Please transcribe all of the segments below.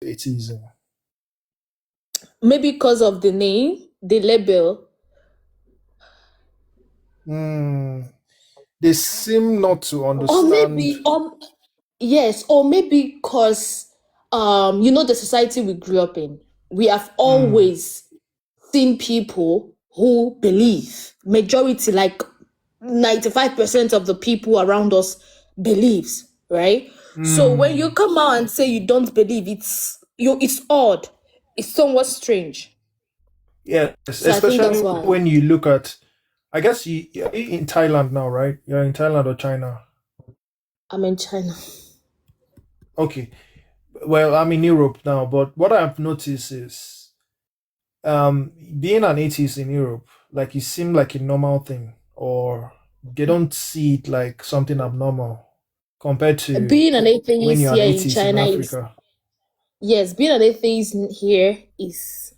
atheism? Maybe because of the name, the label. They seem not to Or understand. maybe, yes, or maybe because, the society we grew up in, we have always seen people who believe. Majority, like 95% of the people around us believes, right? So when you come out and say you don't believe, it's odd. It's somewhat strange. Yes, So I think especially that's why. when you look at, I guess you're in Thailand now, right? You're in Thailand or China? I'm in China. Okay. Well, I'm in Europe now, but what I've noticed is being an atheist in Europe, like it seemed like a normal thing, or they don't see it like something abnormal compared to Being an when atheist you're an here in atheist in China is, Africa. yes, being an atheist here is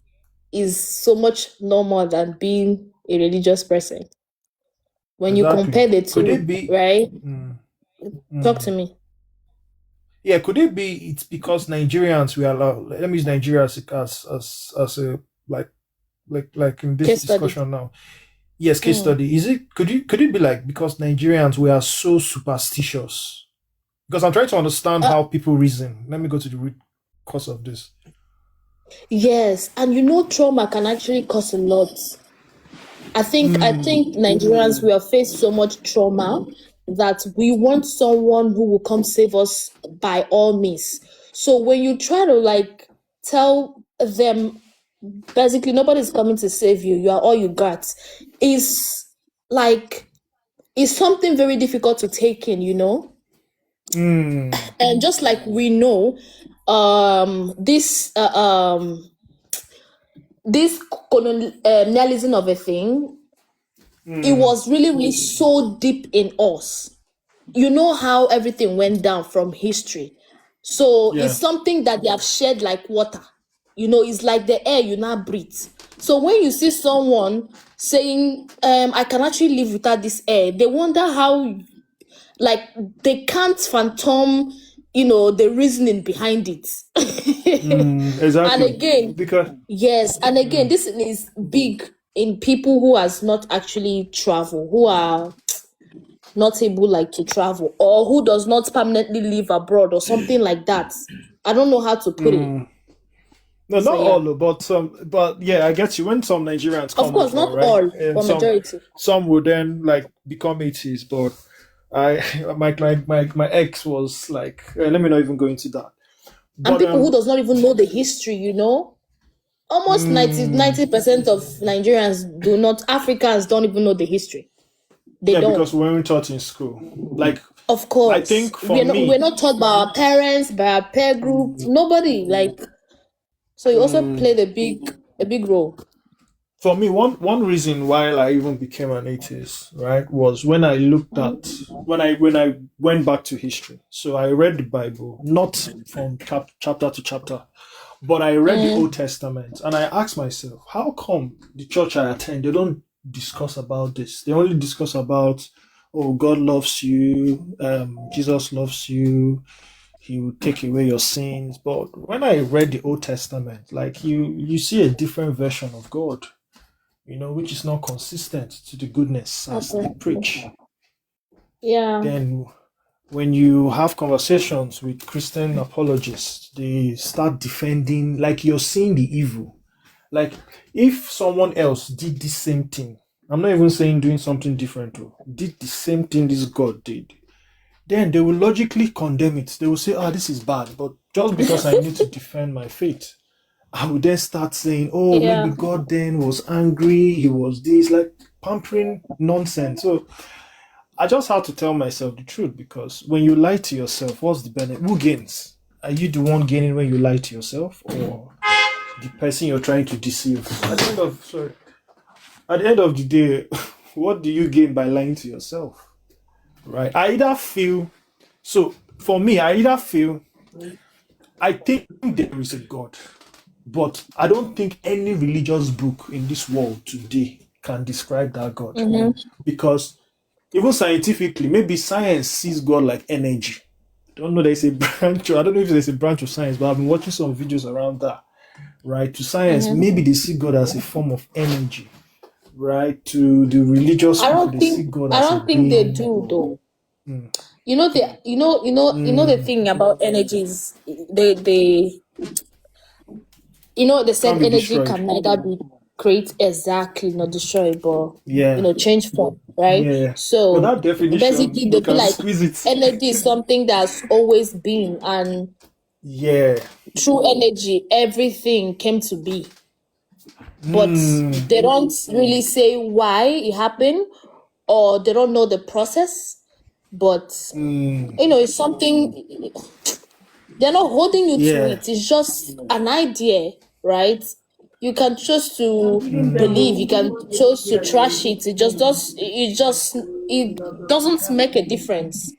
so much normal than being a religious person. When you Exactly. compare the Could two, it be? right? Mm, Talk to mm. me. Yeah, could it be it's because Nigerians we allow, let me use Nigeria as a like like in this Case study. discussion now. Yes, case Mm. study. Is it could it be like because Nigerians we are so superstitious? Because I'm trying to understand Uh, how people reason. Let me go to the root cause of this. yes, and trauma can actually cause a lot. I think Nigerians, we have faced so much trauma that we want someone who will come save us by all means. So when you try to like tell them basically nobody's coming to save you, you are all you got, is like is something very difficult to take in. Mm, And just like we know, this colonialism of a thing, it mm, was really, really so deep in us. You know how everything went down from history. So it's yeah. something that they have shared like water. It's like the air you now breathe. So when you see someone saying, I can actually live without this air, they wonder how, like, they can't phantom, the reasoning behind it. And Exactly. again, Because yes, and again, mm, this is big in people who has not actually traveled, who are not able like to travel, or who does not permanently live abroad or something like that. I don't know how to put it. mm, no, So not yeah. all, but some. But yeah, I get you. When some Nigerians Of come course, over, not right, all, and but majority. some would then like become atheists. But I, my ex was like, let me not even go into that. And But people who does not even know the history. Almost 90, mm, 90% of Nigerians do not, Africans don't even know the history. They yeah, because don't. we weren't taught in school. Like, Of I course. think for We're me, not taught by our parents, by our peer group, nobody. Like, so it also mm, played a big role. for me, one reason why I even became an atheist, right, was when I looked at when I went back to history. So I read the Bible, not from chapter to chapter, but I read the Old Mm. Testament, and I asked myself, how come the church I attend they don't discuss about this? They only discuss about, oh, God loves you, Jesus loves you, He will take away your sins. But when I read the Old Testament, like you see a different version of God, which is not consistent to the goodness as they Okay. preach. Yeah. Then when you have conversations with Christian apologists, they start defending, like you're seeing the evil. Like if someone else did the same thing, I'm not even saying doing something different, though, did the same thing this God did, then they will logically condemn it. They will say, oh, this is bad. But just because I need to defend my faith, I would then start saying, oh, maybe Yeah. God then was angry, he was this, like pampering nonsense. So I just have to tell myself the truth, because when you lie to yourself, what's the benefit? Who gains? Are you the one gaining when you lie to yourself, or the person you're trying to deceive? At the end of the day, what do you gain by lying to yourself? Right? I either feel so for me, I think there is a God, but I don't think any religious book in this world today can describe that God. Mm-hmm. Because even scientifically, maybe science sees God like energy. don't know there's a branch, or I don't know if there's a branch of science, but I've been watching some videos around that, right? To science, Mm-hmm. maybe they see God as a form of energy, right? To the religious people, they see God I as a don't think they being. do though. Mm, The thing about energy is they can't said be energy destroyed. can neither be created exactly nor destroyed, but Yeah, change form, right? yeah. But So that definition, basically we they'll be can like squeeze it. energy is something that's always been, and Yeah. through energy everything came to be. But Mm, they don't really say why it happened, or they don't know the process. But mm, it's something. They're not holding you to yeah. it. It's just an idea, right? You can choose to believe. You can choose to trash it. It doesn't make a difference.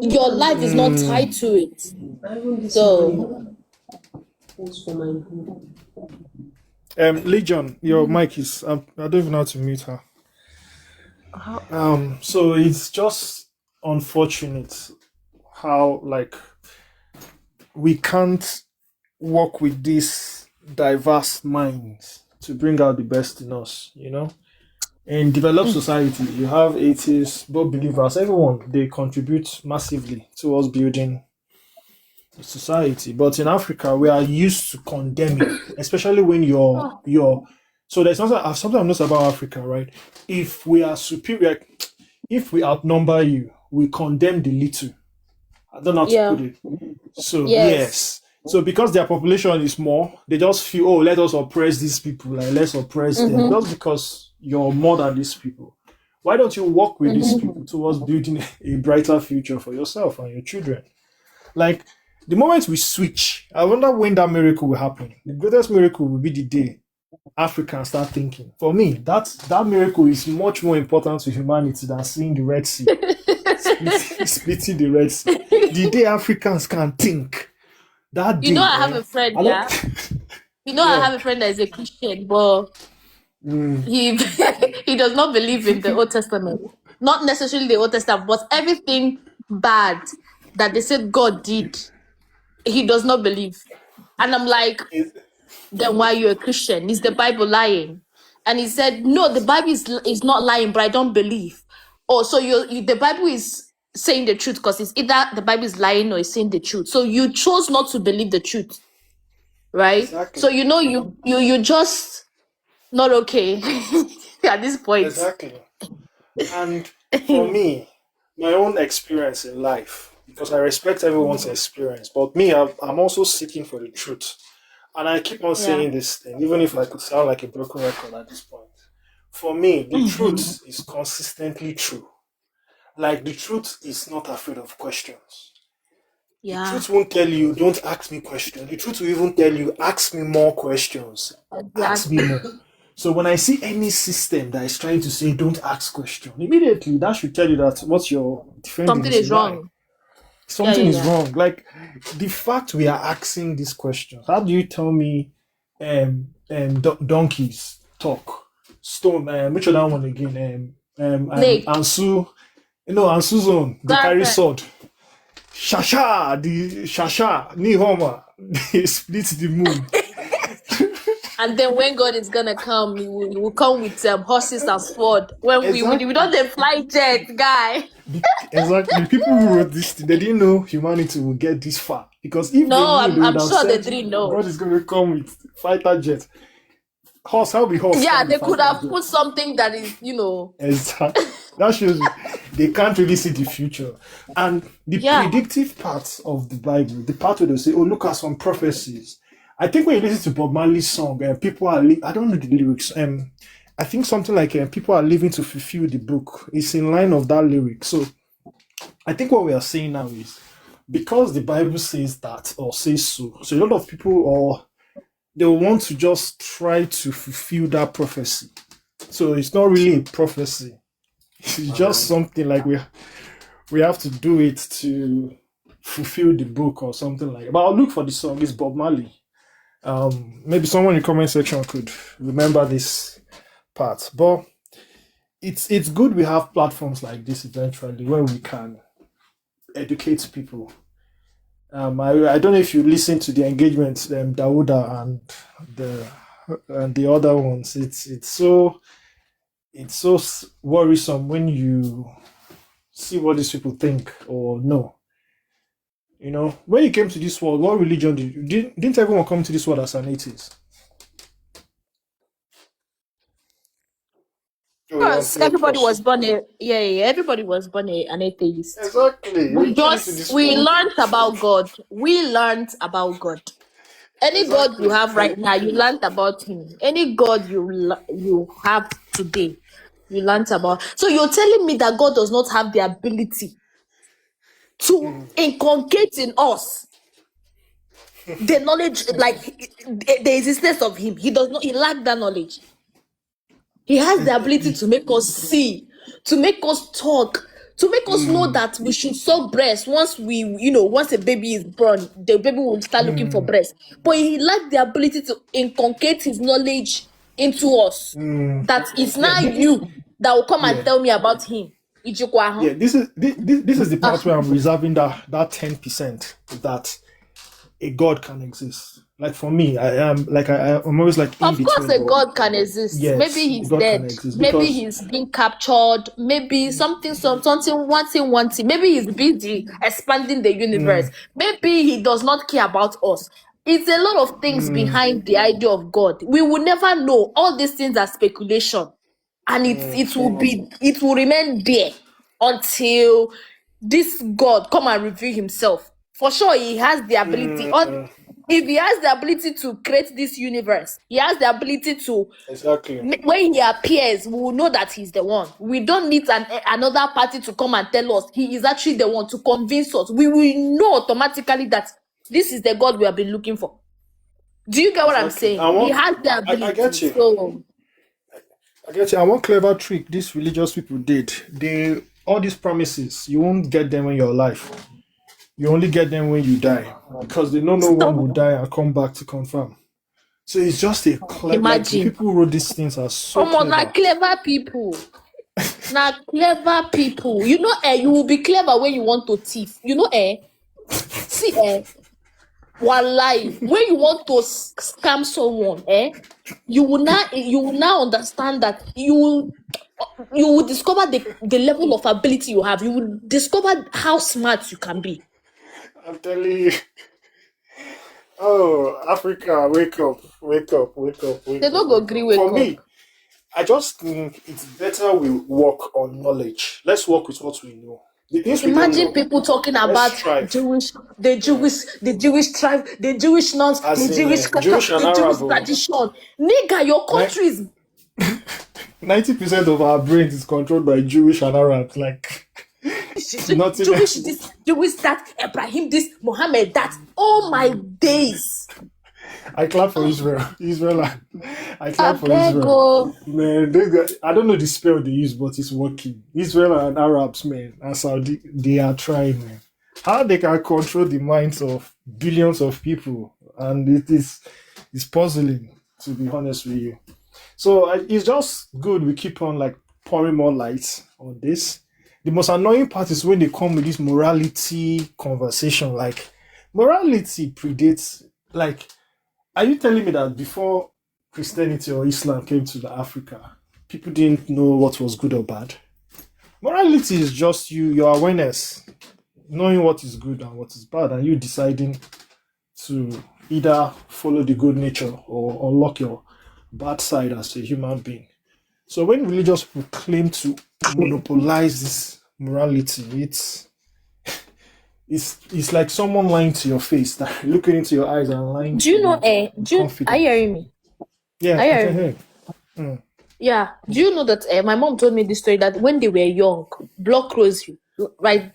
Your life is not Mm. tied to it. So Legion, your mic is. I don't even know how to mute her. So it's just unfortunate how like we can't work with these diverse minds to bring out the best in us. In developed society, you have atheists, both believers, everyone, they contribute massively towards building the society. But in Africa, we are used to condemning, especially when you're so there's something I've noticed about Africa, right? If we are superior, if we outnumber you, we condemn the little. I don't know how to put yeah, it. So yes. yes. So because their population is more, they just feel, oh, let us oppress these people, like let's oppress them. Mm-hmm. Just because you're more than these people. Why don't you work with these Mm-hmm. people towards building a brighter future for yourself and your children? Like the moment we switch, I wonder when that miracle will happen. The greatest miracle will be the day Africans start thinking. For me, that miracle is much more important to humanity than seeing the Red Sea, splitting the Red Sea. The day Africans can think, that day, I have a friend, I yeah. don't, I yeah, have a friend that is a Christian, but mm, he he does not believe in the Old Testament. Not necessarily the Old Testament, but everything bad that they said God did, he does not believe. And I'm like, it- then why are you a Christian? Is the Bible lying? And he said, no, the Bible is not lying, but I don't believe. Oh, so the Bible is saying the truth, because it's either the Bible is lying or it's saying the truth. So you chose not to believe the truth, right? So exactly, you just not okay at this point. exactly. And for me, my own experience in life, because I respect everyone's experience, but me, I'm also seeking for the truth. And I keep on Yeah. saying this thing, even if I could sound like a broken record at this point. For me, the truth is consistently true. Like the truth is not afraid of questions. The Yeah. truth won't tell you, don't ask me questions. The truth will even tell you, ask me more questions. Ask me Exactly. more. So when I see any system that is trying to say don't ask questions, immediately that should tell you that what you're defending Something is a is lie. wrong. Yeah, Something yeah, is yeah. wrong. Like the fact we are asking these questions. How do you tell me donkeys talk? Stone, which other one again? Snake. Ansu, Ansu zone, they carry Serpent. sword. Shasha, Nihoma, they split the moon. And then when God is gonna come, he will come with horses and sword. When we Exactly. don't they fly jet, guy. Exactly. The people who wrote this, they didn't know humanity would get this far. Because if they No, knew, they would I'm have sure they said, didn't know. God is going to come with fighter jet. Horse, how be horse Yeah, come with they could fighter have jet? put something that is, Exactly. That shows you they can't really see the future. And the yeah. predictive part of the Bible, the part where they say, oh, look at some prophecies. I think when you listen to Bob Marley's song, people are, I don't know the lyrics. I think something like people are living to fulfill the book. It's in line of that lyric. So I think what we are saying now is because the Bible says that or says so. So a lot of people or they want to just try to fulfill that prophecy. So it's not really a prophecy. It's just something like we have to do it to fulfill the book or something like that. But I'll look for the song. It's Bob Marley. Maybe someone in the comment section could remember this part. But it's good we have platforms like this eventually where we can educate people. I don't know if you listen to the engagements, Dawuda the and the other ones. It's so worrisome when you see what these people think or know. When you came to this world, what religion didn't everyone come to this world as an atheist? Of Oh, course, you're everybody was proceed. born everybody was born an atheist. Exactly. We came into this We world. learned about God. We learned about God. Any God you Exactly. have right now, you learned about him. Any God you have today, you learned about. So you're telling me that God does not have the ability to inculcate in us the knowledge, like the existence of him. He does not. He lacked that knowledge. He has the ability to make us see, to make us talk, to make us know that we should suck breast once once a baby is born, the baby will start looking for breast. But he lacked the ability to inculcate his knowledge into us. That it's Yeah, now you that will come and yeah, tell me about him. Ijikwa, huh? yeah. This is the part Ah, where I'm reserving that 10% that a God can exist. Like for me, I'm always like in of course, between, a but God can exist. Maybe yes, he's God can dead. exist Maybe because he's being captured. Maybe something, one thing. Maybe he's busy expanding the universe. Maybe he does not care about us. It's a lot of things behind the idea of God. We will never know. All these things are speculation, and it will remain there until this God come and reveal himself. For sure, he has the ability. If he has the ability to create this universe, he has the ability to. exactly. When he appears, we will know that he's the one. We don't need another party to come and tell us he is actually the one, to convince us. We will know automatically that this is the God we have been looking for. Do you get what I'm Exactly. saying? He has the I ability. get you. So I get you. And one clever trick these religious people did, all these promises, you won't get them when you're alive. You only get them when you die. Because they know no one will die and come back to confirm. So it's just a clever, like the imagine. people who wrote these things are so Na clever. clever people. Na clever people. You will be clever when you want to thief. See, wallahi, when you want to scam someone, you will now understand that you will discover the level of ability you have. You will discover how smart you can be. I'm telling you. Oh, Africa, wake up, wake up, wake up, They wake up, don't go wake agree, up. For wake up. me, I just think it's better we work on knowledge. Let's work with what we know. The things we don't Imagine know, people talking let's about strive. the Jewish tribe, the Jewish nuns, the As in Jewish culture, Jewish and the Jewish Arab. tradition. Nigga, your country is 90% of our brains is controlled by Jewish and Arabs. Like nothing Jewish else. this, Jewish that, Ibrahim this, Muhammad that. Oh my days. I clap for Israel. Israel. I clap for Israel. Abego. Man, I don't know the spell they use, but it's working. Israel and Arabs, man, and Saudi, they are trying, man. How they can control the minds of billions of people, and it's puzzling, to be honest with you. So it's just good we keep on like pouring more light on this. The most annoying part is when they come with this morality conversation. Like morality predates. Like, are you telling me that before Christianity or Islam came to Africa, people didn't know what was good or bad? Morality is just your awareness, knowing what is good and what is bad, and you deciding to either follow the good nature or unlock your bad side as a human being. So when religious people claim to monopolize this morality, it's like someone lying to your face, that looking into your eyes and lying Do to you know, you in are you confidence. hearing me? Yeah, Are you I can hearing me? hear. Mm. Yeah. Do you know that my mom told me this story that when they were young, block rosary, right?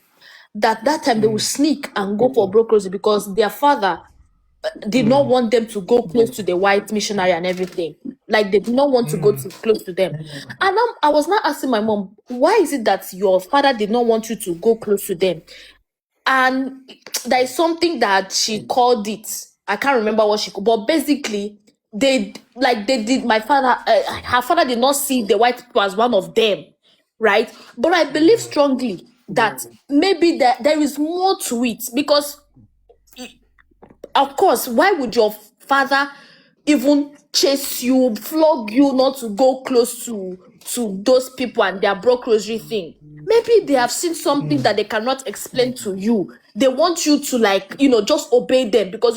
That time they would sneak and go for block rosary because their father did not want them to go close to the white missionary and everything. Like they did not want to go close to them. And I was not asking my mom, why is it that your father did not want you to go close to them? And there is something that she called it. I can't remember what she called, but basically, they did. My father, her father did not see the white people as one of them, right? But I believe strongly. that maybe there is more to it, because of course, why would your father even chase you, flog you not to go close to those people and their broke rosary thing? Maybe they have seen something that they cannot explain to you. They want you to, like, just obey them, because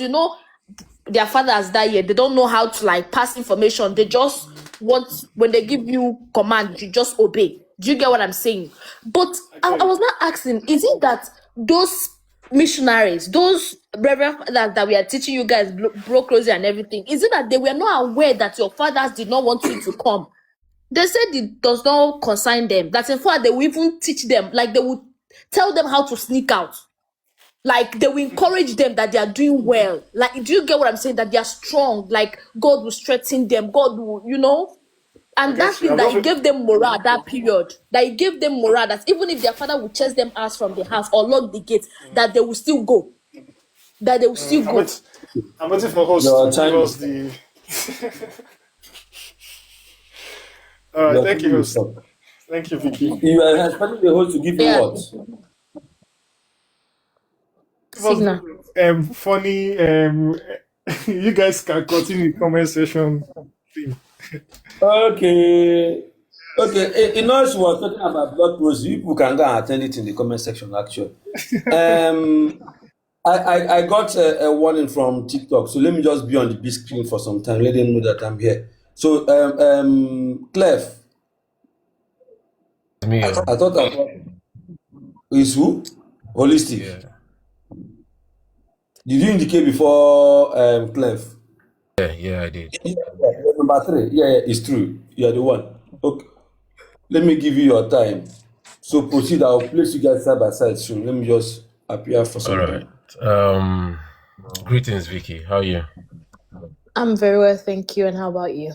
their father has died yet. They don't know how to, like, pass information. They just want, when they give you command, you just obey. Do you get what I'm saying? But I was not asking, is it that those missionaries, those reverend fathers that we are teaching you guys broke rosary and everything, is it that they were not aware that your fathers did not want you to come? They said it does not concern them. That in fact, they will even teach them, like, they will tell them how to sneak out. Like, they will encourage them that they are doing well. Like, do you get what I'm saying? That they are strong. Like, God will strengthen them. God will, And that's thing that He gave them morale that period. That He gave them morale that even if their father would chase them out from the house or lock the gate, that they will still go. That they will still go. I'm waiting for host to give us the... thank you, host. Thank you, Vicky. You are expecting the host to give you what? Signal. Funny. You guys can continue the comment section thing. Okay. In us, we are talking about blood rosary. People can go and attend it in the comment section, actually. I got a warning from TikTok, so let me just be on the big screen for some time. Let them know that I'm here. So, Clef. Me. I thought that is who? Holistic. Yeah. Did you indicate before Clef? Yeah, I did. Number 3. Yeah, it's true. You are the one. Okay. Let me give you your time. So proceed. I'll place you guys side by side soon. Let me just appear for some time. All right. Greetings, Vicky. How are you? I'm very well, thank you. And how about you?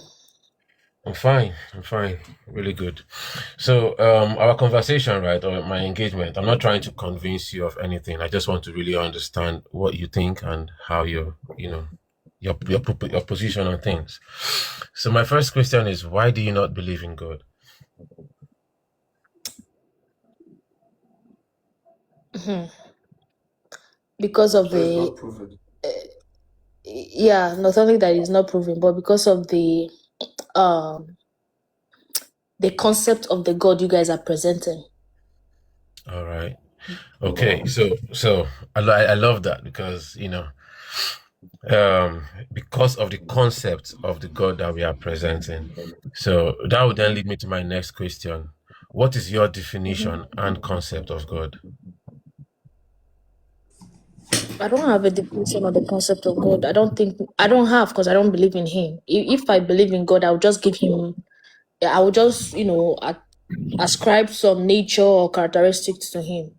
I'm fine. Really good. So, our conversation, right, or my engagement, I'm not trying to convince you of anything. I just want to really understand what you think and how your position on things. So my first question is, why do you not believe in God? Because of not something that is not proven, but because of the concept of the God you guys are presenting. All right. Okay. So I love that, because because of the concept of the God that we are presenting. So that would then lead me to my next question. What is your definition and concept of God? I don't have a definition of the concept of God. I don't have, because I don't believe in Him. If I believe in God, I would just give Him, I would just, ascribe some nature or characteristics to Him.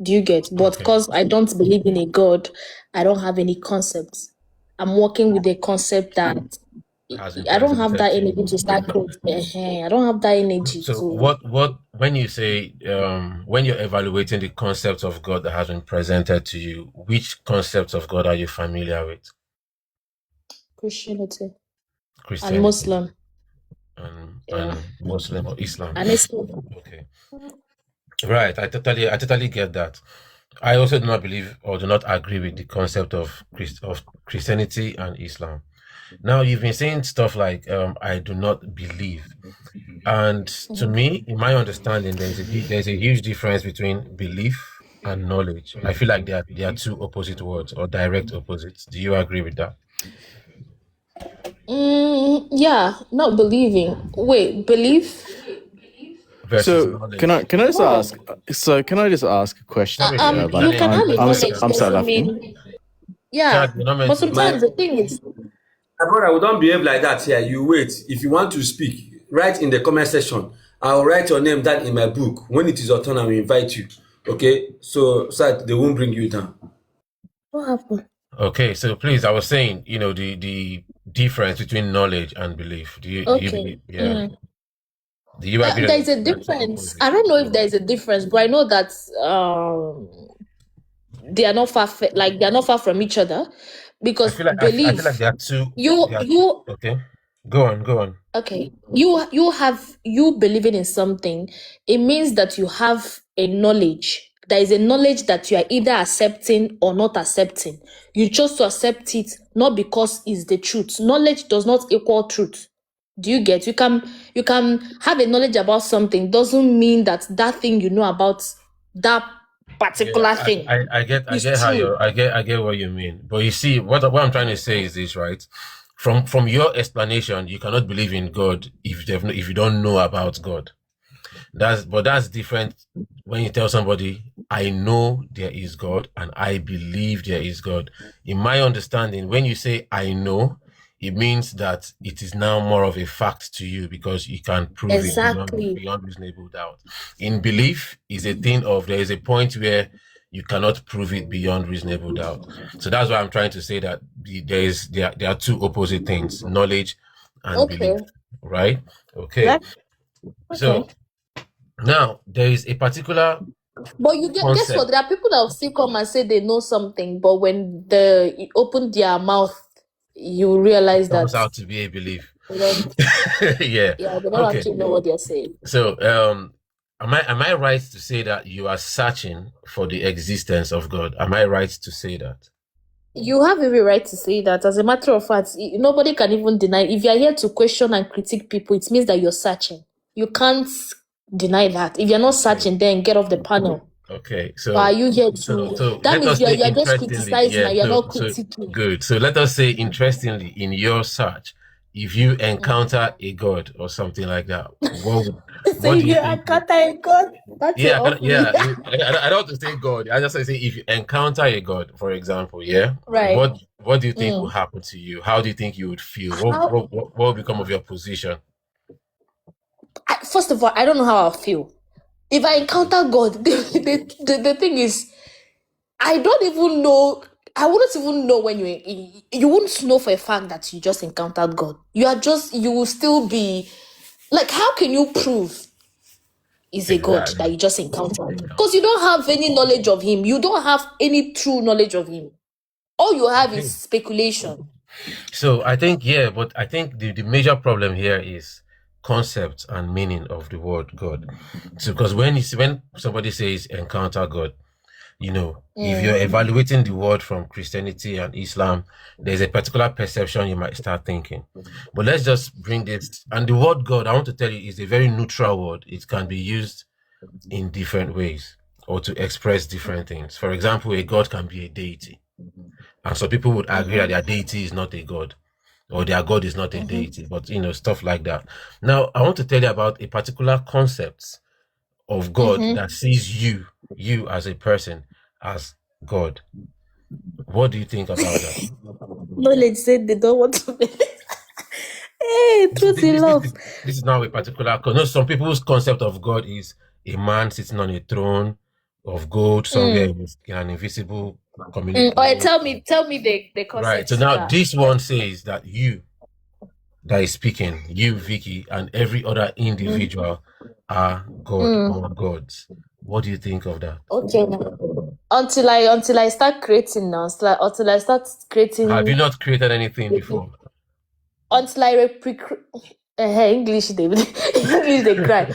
Do you get? But because I don't believe in a God, I don't have any concepts. I'm working with a concept that I don't have that energy to start creating. I don't have that energy. So what when you say when you're evaluating the concept of God that has been presented to you, which concepts of God are you familiar with? Christianity. And Muslim. And Muslim or Islam. And Islam. Okay. Right. I totally get that. I also do not believe or do not agree with the concept of Christianity and Islam. Now, you've been saying stuff like, I do not believe. And to me, in my understanding, there's a huge difference between belief and knowledge. I feel like they are two opposite words or direct opposites. Do you agree with that? Yeah, not believing. Wait, belief? Versus So knowledge. can I just ask? So can I just ask a question? You can have a knowledge. I'm South African. Yeah, but sometimes the thing is, my brother, we don't behave like that here. You wait. If you want to speak, write in the comment section. I'll write your name down in my book. When it is your turn, I will invite you. Okay? So that they won't bring you down. What happened? Okay, so please, I was saying, the difference between knowledge and belief. Do you believe? Yeah. Do you agree? There's a difference. I don't know if there's a difference, but I know that they are not far. They are not far from each other, because I feel like there are two. Okay, go on. Okay, you believing in something. It means that you have a knowledge. There is a knowledge that you are either accepting or not accepting. You chose to accept it not because it's the truth. Knowledge does not equal truth. Do you get? You can have a knowledge about something, doesn't mean that that thing you know about that particular thing I get is how true. I get what you mean. But you see, what I'm trying to say is this, right? From your explanation, you cannot believe in God if you don't know about God. That's different when you tell somebody, I know there is God and I believe there is God. In my understanding, when you say I know, it means that it is now more of a fact to you because you can prove Exactly. it beyond reasonable doubt. In belief is a thing of there is a point where you cannot prove it beyond reasonable doubt. So that's why I'm trying to say that there are two opposite things, knowledge and Okay. belief, right? Okay. So now there is a particular But you guess concept. what? There are people that will still come and say they know something, but when they open their mouth, you realize that Turns out to be a belief. they don't, Yeah. they don't Okay. actually know what they're saying. So, am I right to say that you are searching for the existence of God? Am I right to say that? You have every right to say that. As a matter of fact, nobody can even deny. If you are here to question and critique people, it means that you're searching. You can't deny that. If you're not searching, then get off the panel. Okay, so Why are you here to? so that let means us say you're just interestingly, criticizing and you're not so critiquing. good. So let us say interestingly, in your search, if you encounter a God or something like that, what So do you you think? encounter a God, that's Yeah, off me. I don't want to say God. I just say if you encounter a God, for example, yeah, Right. what do you think will happen to you? How do you think you would feel? What will become of your position? First of all, I don't know how I'll feel. If I encounter God, the thing is, I don't even know. I wouldn't even know when you wouldn't know for a fact that you just encountered God. You will still be like, how can you prove is a God Exactly. that you just encountered? Because you don't have any knowledge of him. You don't have any true knowledge of him. All you have is speculation. So but I think the major problem here is concept and meaning of the word God. So because when somebody says encounter God, if you're evaluating the word from Christianity and Islam, there's a particular perception you might start thinking. But let's just bring this. And the word God, I want to tell you, is a very neutral word. It can be used in different ways or to express different things. For example, a God can be a deity. And so people would agree that their deity is not a God or their God is not a deity, but stuff like that. Now, I want to tell you about a particular concept of God that sees you as a person as God. What do you think about that? Knowledge said they don't want to. Hey, truth in love. This is now a particular. Some people's concept of God is a man sitting on a throne of gold somewhere in an invisible community. Or tell me the concept. Right. So now this one says that you that is speaking, you, Vicky, and every other individual are God or gods. What do you think of that? Okay. Until I start creating now, until I start creating. Have you not created anything before? Until I English, David. English, they cry.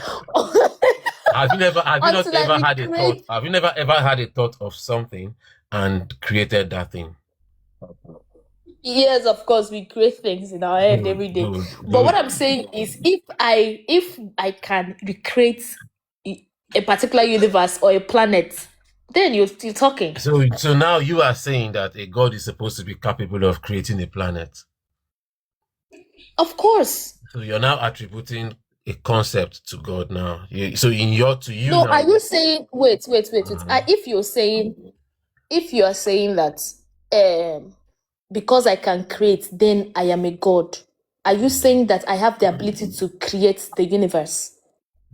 Have you not ever had a thought? Have you never ever had a thought of something and created that thing? Yes, of course, we create things in our head every day. But what I'm saying is, if I can recreate a particular universe or a planet, then you're still talking. So now you are saying that a God is supposed to be capable of creating a planet. Of course. So you're now attributing a concept to God now. So no, now, are you saying wait? If you are saying that because I can create, then I am a God. Are you saying that I have the ability to create the universe?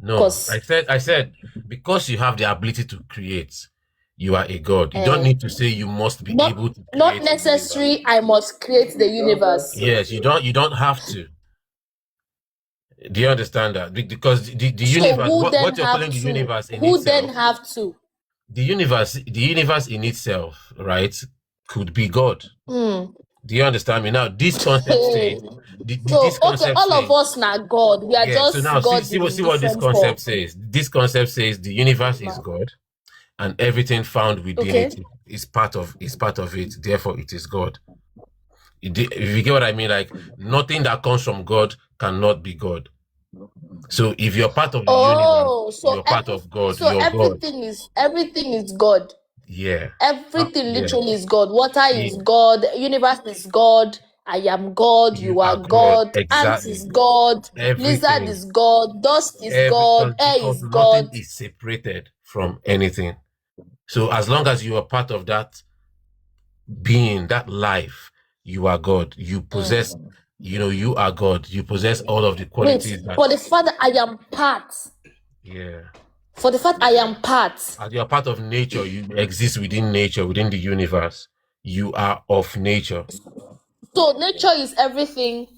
No, I said because you have the ability to create, you are a God. You don't need to say you must be able to create. Not necessary. I must create the universe. Yes, you don't have to. Do you understand that? Because the universe, what you're calling the universe in itself. Who then have to? The universe in itself, right, could be God. Do you understand me? Now, this concept says, So this okay, concept all of says, us now God. We are yeah. So now, just God see in what this different concept form. says. This concept says the universe is God, and everything found within Okay. it is part of it. Therefore, it is God. If you get what I mean, like nothing that comes from God cannot be God. So if you're part of the universe, Oh, you're part of God. so You're God. everything is God. Yeah. Everything Yeah. literally is God. Water is Yeah. God. Universe is God. I am God. You You are are God. God. Ant Exactly. is God. Lizard Everything. is God. Dust is God. Air Because is nothing God. is separated from anything. So as long as you are part of that being, that life, you are God. You possess, you are God. You possess all of the Wait, qualities that, for the fact that I am part. yeah. For the fact I am part. As you are part of nature, you exist within nature, within the universe. You are of nature. So nature is everything,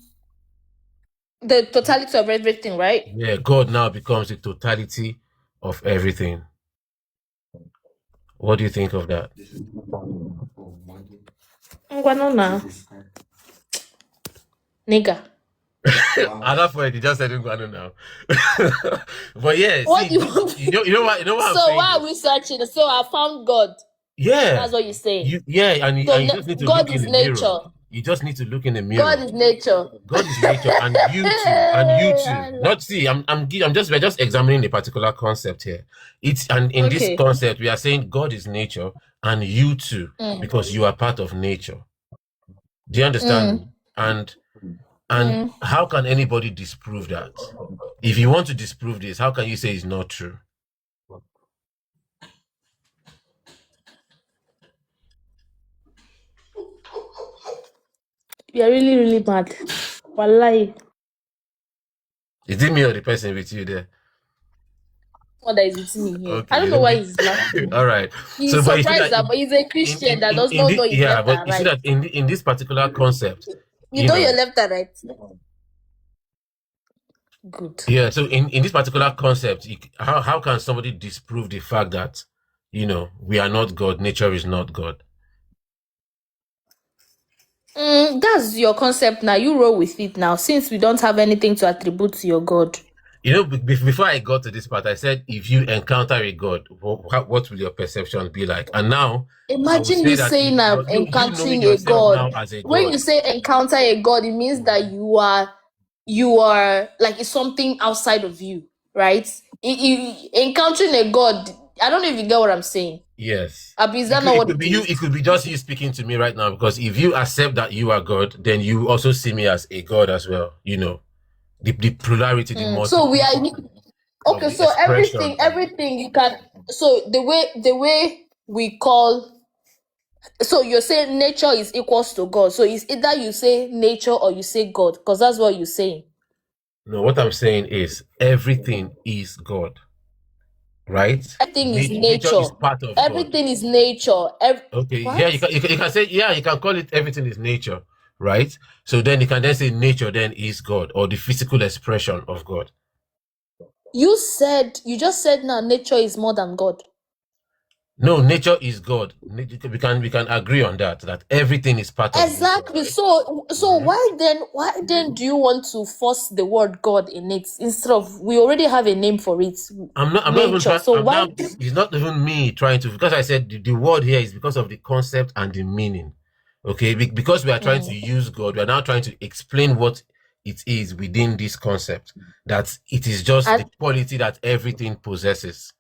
the totality of everything, right? Yeah, God now becomes the totality of everything. What do you think of that? Ngwanona. Nigga. At that point, he just said, "I don't know." But yeah, What see, do you want? you know what, I'm So saying why are is, we searching? So I found God. yeah, That's what you're saying. and So you just need to God look in is the mirror. nature. You just need to look in the God mirror. is nature. God is nature, and you too, Not see, we're just examining a particular concept here. It's and in this Okay. concept, we are saying God is nature, and you too, because you are part of nature. Do you understand me? And how can anybody disprove that? If you want to disprove this, how can you say it's not true? You're really, really mad. Wallahi. Is it me or the person with you there? What that is with me here. I Okay, don't know why he's all laughing. right. He's So, but you see surprised that that but he's a Christian that does not know his left but and you see right. that in this particular concept, You you know know, your left and right. Good. yeah. So in this particular concept, how can somebody disprove the fact that we are not God, nature is not God? That's your concept now. You roll with it now. Since we don't have anything to attribute to your God. Before I got to this part, I said, if you encounter a God, what will your perception be like? And now, I would Imagine say you that saying you knowing encountering a yourself God. now as a When you God. say encounter a God, it means that you are like it's something outside of you, right? Encountering a God, I don't know if you get what I'm saying. Yes. Abi, is that not It what could it be you. is? It could be just you speaking to me right now. Because if you accept that you are God, then you also see me as a God as well. The plurality, the So we are multiplicity of okay. the So expression. everything you can. So the way we call. So you're saying nature is equals to God. So it's either you say nature or you say God, because that's what you're saying. No, what I'm saying is everything is God, right? Everything is Nature nature. is part of God. Everything is nature. Okay, yeah, What? you can say, yeah, you can call it everything is nature, right? So then you can then say nature then is God, or the physical expression of God. You just said now nature is more than God. No, nature is God. We can agree on that everything is part of nature, Exactly. right? So why then do you want to force the word God in it instead of we already have a name for it? I'm not even Nature. trying. So I'm why not. It's not even me trying to, because I said the word here is because of the concept and the meaning. Okay, because we are trying to use God, we are now trying to explain what it is within this concept. That it is just I, the quality that everything possesses,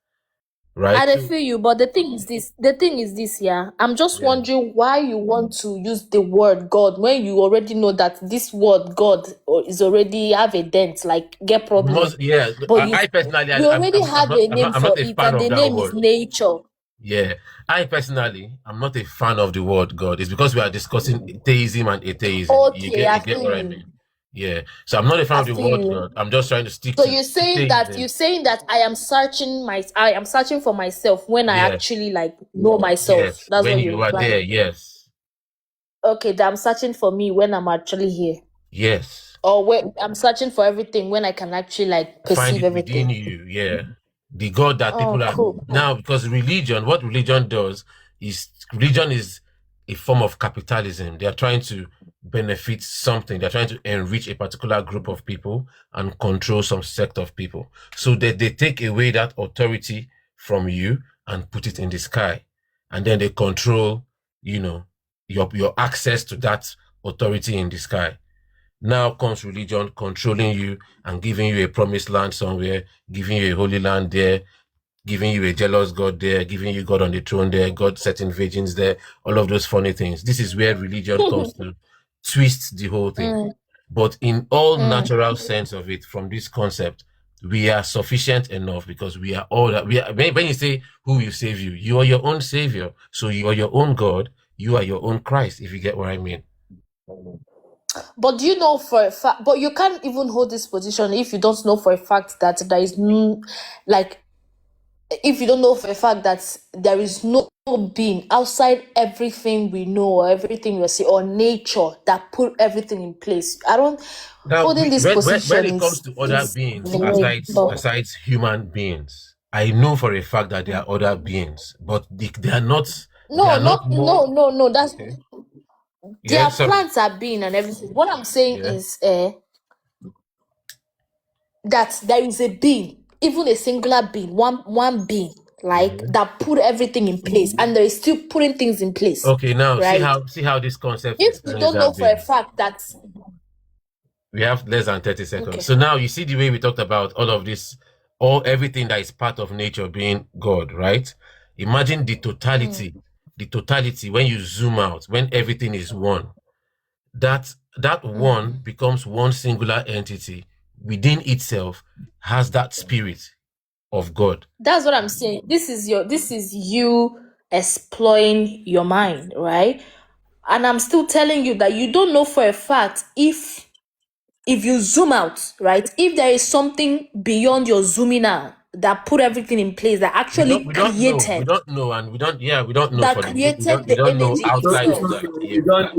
right? I feel you, but the thing is this, yeah. I'm just Yeah. wondering why you want to use the word God when you already know that this word God is already have a dent, like get problem. Yeah. But I personally, we already I'm have not, a name I'm for not a it, fan and of the that name is word. nature. Yeah, I personally, I'm not a fan of the word God. It's because we are discussing theism and atheism. Okay, You I get feel what I you. mean? Yeah. So I'm not a fan I of the feel word you. God. I'm just trying to stick So to you're saying that theism. I am searching for myself when I Yes. actually like know myself. Yes. That's When what you're you are there, implying. yes. Okay, that I'm searching for me when I'm actually here. Yes. Or when I'm searching for everything when I can actually like Find perceive it within everything. you. Yeah. The God that Oh, people are cool. now, because what religion does is religion is a form of capitalism. They are trying to benefit something. They're trying to enrich a particular group of people and control some sect of people. So that they take away that authority from you and put it in the sky. And then they control, your access to that authority in the sky. Now comes religion controlling you and giving you a promised land somewhere, giving you a holy land there, giving you a jealous God there, giving you God on the throne there, God setting virgins there, all of those funny things. This is where religion comes to twist the whole thing. But in all natural sense of it, from this concept, we are sufficient enough because we are all that. When you say who will save you, you are your own savior. So you are your own God. You are your own Christ, if you get what I mean. But do you know for a fact? But you can't even hold this position if you don't know for a fact that there is if you don't know for a fact that there is no being outside everything we know or everything we see or nature that put everything in place. I don't. Now, Holding this position when it comes to other beings but besides human beings, I know for a fact that there are other beings, but they are not. no. That's Okay. their plants are being and everything. What I'm saying is that there is a being, even a singular being, one being, that put everything in place, and there is still putting things in place. Okay, now right? see how this concept If you don't know for a fact that we have less than 30 seconds. Okay. So now you see the way we talked about all of this, everything that is part of nature being God, right? Imagine the totality when you zoom out, when everything is one. That one becomes one singular entity within itself, has that spirit of God. That's what I'm saying. This is you exploring your mind, right? And I'm still telling you that you don't know for a fact if you zoom out, right? If there is something beyond your zooming out that put everything in place that actually We don't know, and we don't know. That created we don't know the energy outside itself. of that. We don't